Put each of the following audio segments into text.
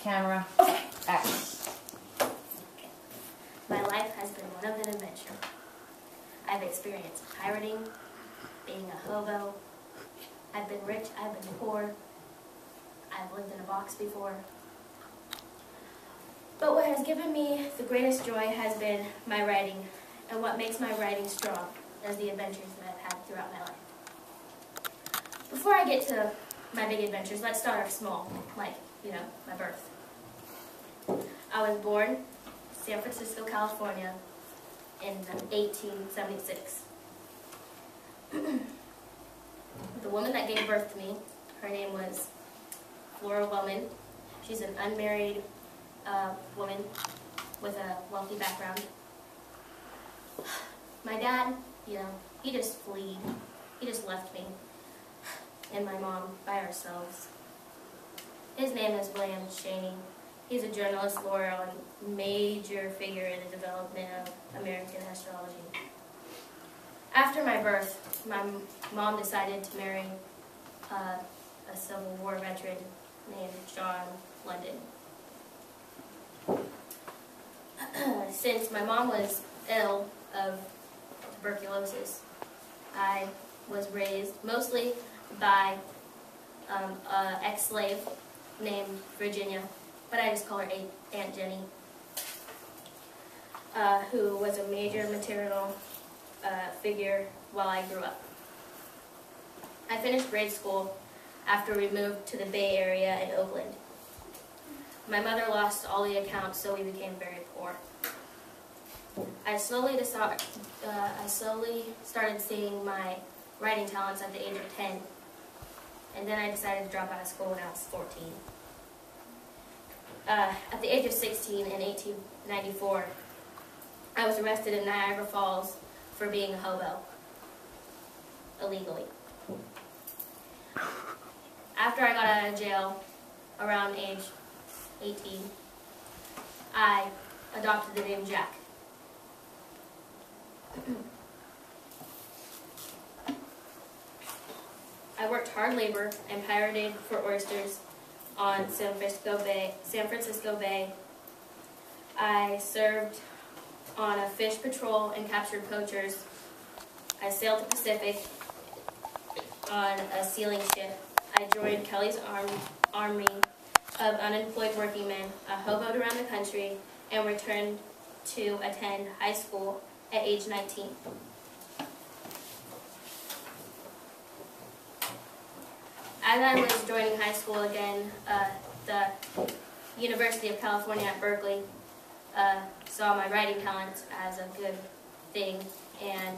camera, action. My life has been one of an adventure. I've experienced pirating, being a hobo. I've been rich, I've been poor. I've lived in a box before. But what has given me the greatest joy has been my writing, and what makes my writing strong is the adventures that I've had throughout my life. Before I get to my big adventures, let's start off small, like, my birth. I was born in San Francisco, California in 1876. The woman that gave birth to me, her name was Flora Wellman. She's an unmarried woman with a wealthy background. My dad, he just fled. He just left me and my mom by ourselves. His name is William Cheney. He's a journalist, lawyer, and major figure in the development of American astrology. After my birth, my mom decided to marry a Civil War veteran named John London. Since my mom was ill of tuberculosis, I was raised mostly by an ex-slave named Virginia, but I just call her Aunt Jenny, who was a major maternal figure while I grew up. I finished grade school after we moved to the Bay Area in Oakland. My mother lost all the accounts, so we became very poor. I slowly started seeing my writing talents at the age of 10, and then I decided to drop out of school when I was 14. At the age of 16 in 1894, I was arrested in Niagara Falls for being a hobo, illegally. After I got out of jail, around age 18, I adopted the name Jack. I worked hard labor and pirated for oysters on San Francisco Bay. I served on a fish patrol and captured poachers. I sailed the Pacific on a sealing ship. I joined Kelly's army of unemployed working men. I hoboed around the country and returned to attend high school at age 19. As I was joining high school again, the University of California at Berkeley saw my writing talents as a good thing and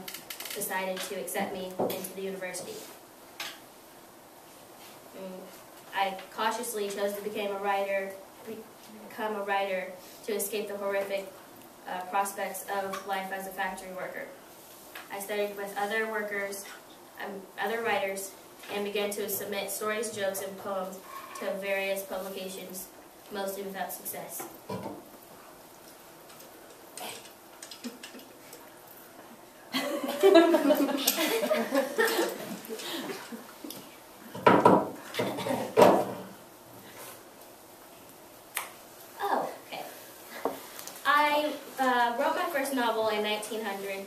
decided to accept me into the university. I cautiously chose to become a writer to escape the horrific prospects of life as a factory worker. I studied with other writers, and began to submit stories, jokes, and poems to various publications, mostly without success. I wrote my first novel in 1900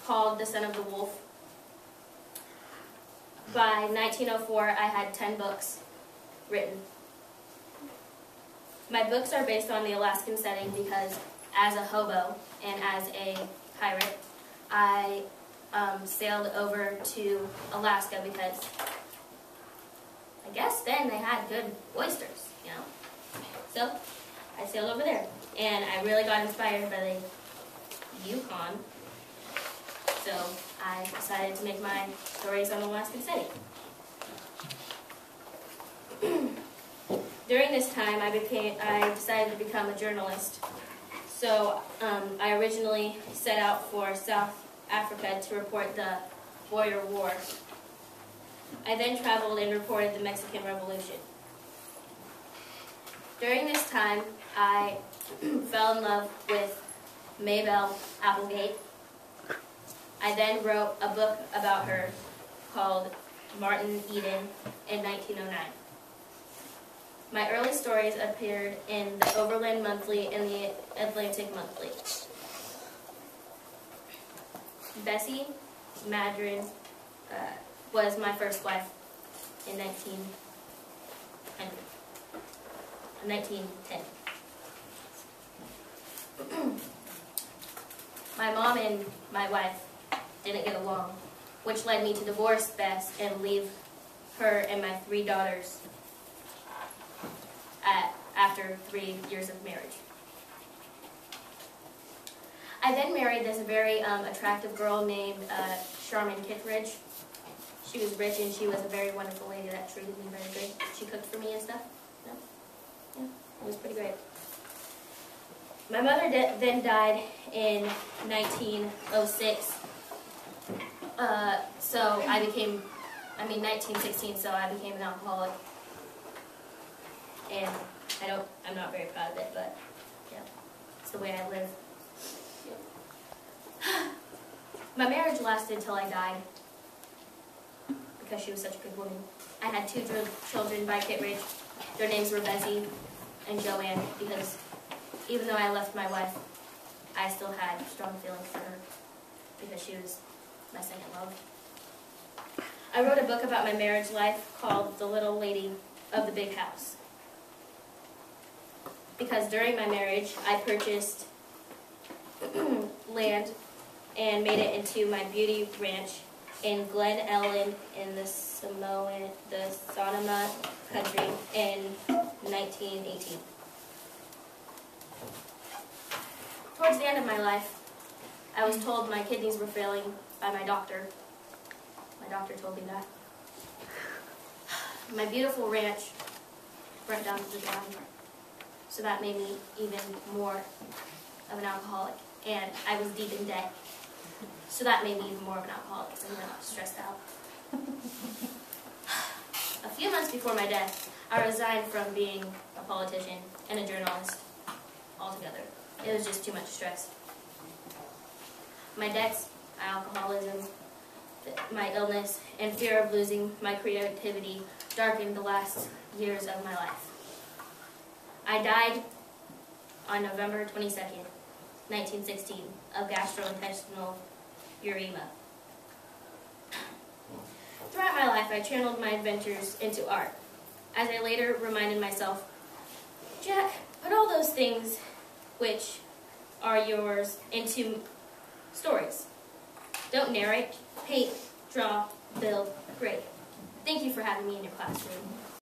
called The Son of the Wolf. By 1904, I had 10 books written. My books are based on the Alaskan setting because as a hobo and as a pirate, I sailed over to Alaska because I guess then they had good oysters, So I sailed over there, and I really got inspired by the Yukon. So I decided to make my stories on the Alaskan setting. During this time, I decided to become a journalist. So I originally set out for South Africa to report the Boer War. I then traveled and reported the Mexican Revolution. During this time, I fell in love with Maybelle Applegate. I then wrote a book about her called Martin Eden in 1909. My early stories appeared in the Overland Monthly and the Atlantic Monthly. Bessie Madron was my first wife in 1910. My mom and my wife didn't get along, which led me to divorce Bess and leave her and my 3 daughters after 3 years of marriage. I then married this very attractive girl named Charmin Kittredge. She was rich and she was a very wonderful lady that treated me very good. She cooked for me and stuff. Yeah, it was pretty great. My mother then died in 1906. So I became, 1916, so I became an alcoholic. And I'm not very proud of it, but yeah, it's the way I live. My marriage lasted till I died because she was such a good woman. I had 2 children by Kittredge. Their names were Bessie and Joanne, because even though I left my wife, I still had strong feelings for her because she was my second love. I wrote a book about my marriage life called The Little Lady of the Big House, because during my marriage I purchased land and made it into my beauty ranch in Glen Ellen in the Sonoma country in 1918. Towards the end of my life, I was told my kidneys were failing by my doctor. My doctor told me that. My beautiful ranch burnt down to the ground, so that made me even more of an alcoholic, and I was deep in debt. So that made me even more of an alcoholic, so I was stressed out. A few months before my death, I resigned from being a politician and a journalist altogether. It was just too much stress. My debts, my alcoholism, my illness, and fear of losing my creativity darkened the last years of my life. I died on November 22nd, 1916, of gastrointestinal uremia. Throughout my life, I channeled my adventures into art. As I later reminded myself, Jack, put all those things which are yours into stories. Don't narrate, paint, draw, build, create. Thank you for having me in your classroom.